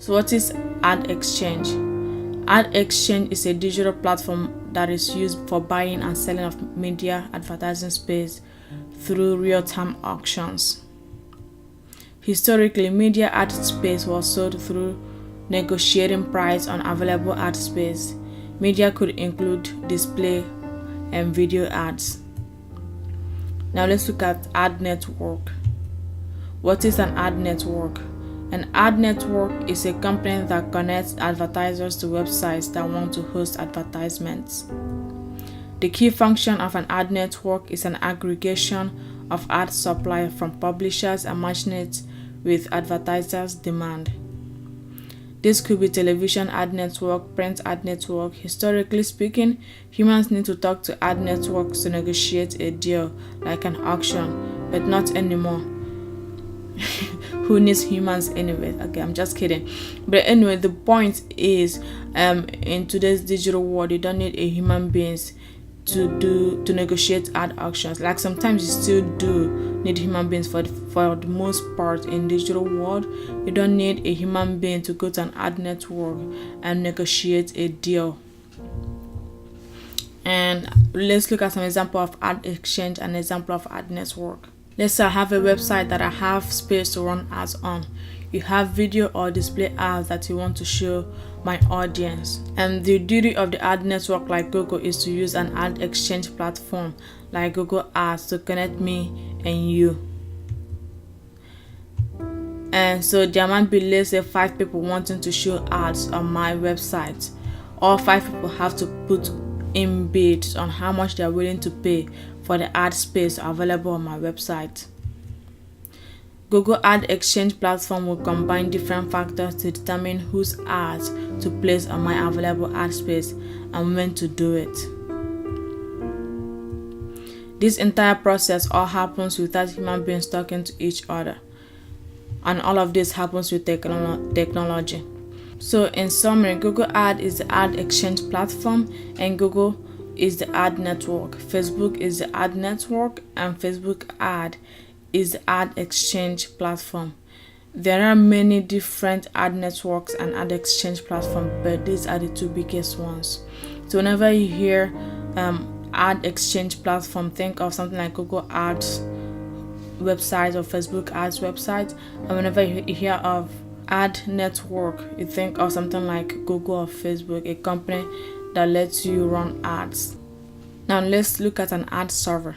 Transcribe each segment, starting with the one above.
So what is Ad Exchange? Ad Exchange is a digital platform that is used for buying and selling of media advertising space through real-time auctions. Historically, media ad space was sold through negotiating price on available ad space. Media could include display and video ads. Now let's look at ad network. What is an ad network? An ad network is a company that connects advertisers to websites that want to host advertisements. The key function of an ad network is an aggregation of ad supply from publishers and matching it with advertisers' demand. This could be television ad network, print ad network. Historically speaking, humans need to talk to ad networks to negotiate a deal, like an auction, but not anymore. Who needs humans anyway? Okay, I'm just kidding. But anyway, the point is, in today's digital world, you don't need a human beings to negotiate ad auctions. Like sometimes you still do need human beings for the most part in digital world. You don't need a human being to go to an ad network and negotiate a deal. And let's look at some example of ad exchange and example of ad network. Let's say I have a website that I have space to run ads on. You have video or display ads that you want to show my audience. And the duty of the ad network like Google is to use an ad exchange platform like Google Ads to connect me and you. And so there might be, let's say, 5 people wanting to show ads on my website. All 5 people have to put in bids on how much they are willing to pay for the ad space available on my website. Google Ad Exchange platform will combine different factors to determine whose ads to place on my available ad space and when to do it. This entire process all happens without human beings talking to each other, and all of this happens with technology. So in summary, Google Ad is the ad exchange platform, and Google is the ad network. Facebook is the ad network, and Facebook Ad is the ad exchange platform. There are many different ad networks and ad exchange platforms, but these are the 2 biggest ones. So whenever you hear ad exchange platform, think of something like Google Ads website or Facebook Ads website. And whenever you hear of ad network, you think of something like Google or Facebook, a company that lets you run ads. Now let's look at an ad server.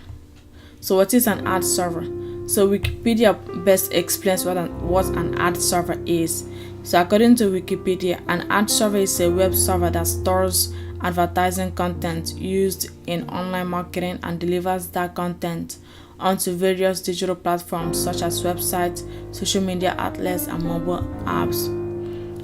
So what is an ad server? So Wikipedia best explains what an ad server is. So according to Wikipedia, an ad server is a web server that stores advertising content used in online marketing and delivers that content onto various digital platforms such as websites, social media outlets, and mobile apps.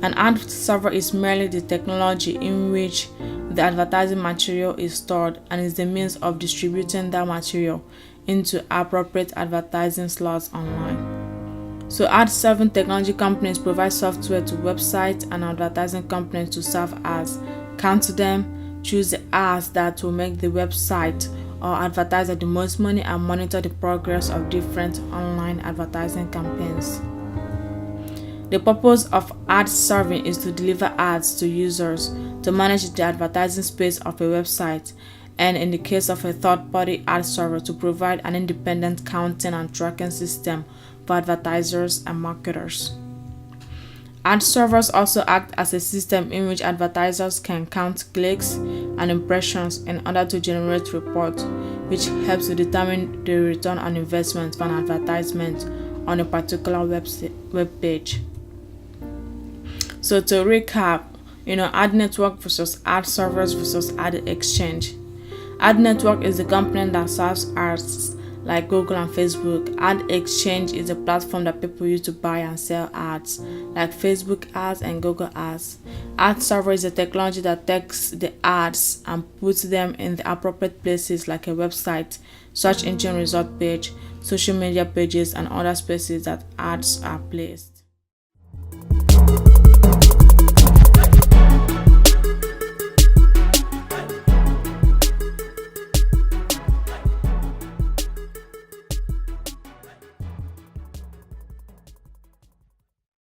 An ad server is merely the technology in which the advertising material is stored and is the means of distributing that material into appropriate advertising slots online. So ad-serving technology companies provide software to websites and advertising companies to serve ads, count them, choose the ads that will make the website or advertiser the most money, and monitor the progress of different online advertising campaigns. The purpose of ad serving is to deliver ads to users, to manage the advertising space of a website, and in the case of a third-party ad server, to provide an independent counting and tracking system for advertisers and marketers. Ad servers also act as a system in which advertisers can count clicks and impressions in order to generate reports, which helps to determine the return on investment for an advertisement on a particular web page. So to recap, ad network versus ad servers versus ad exchange. Ad network is the company that serves ads like Google and Facebook. Ad exchange is a platform that people use to buy and sell ads like Facebook ads and Google ads. Ad server is a technology that takes the ads and puts them in the appropriate places like a website, search engine result page, social media pages, and other spaces that ads are placed.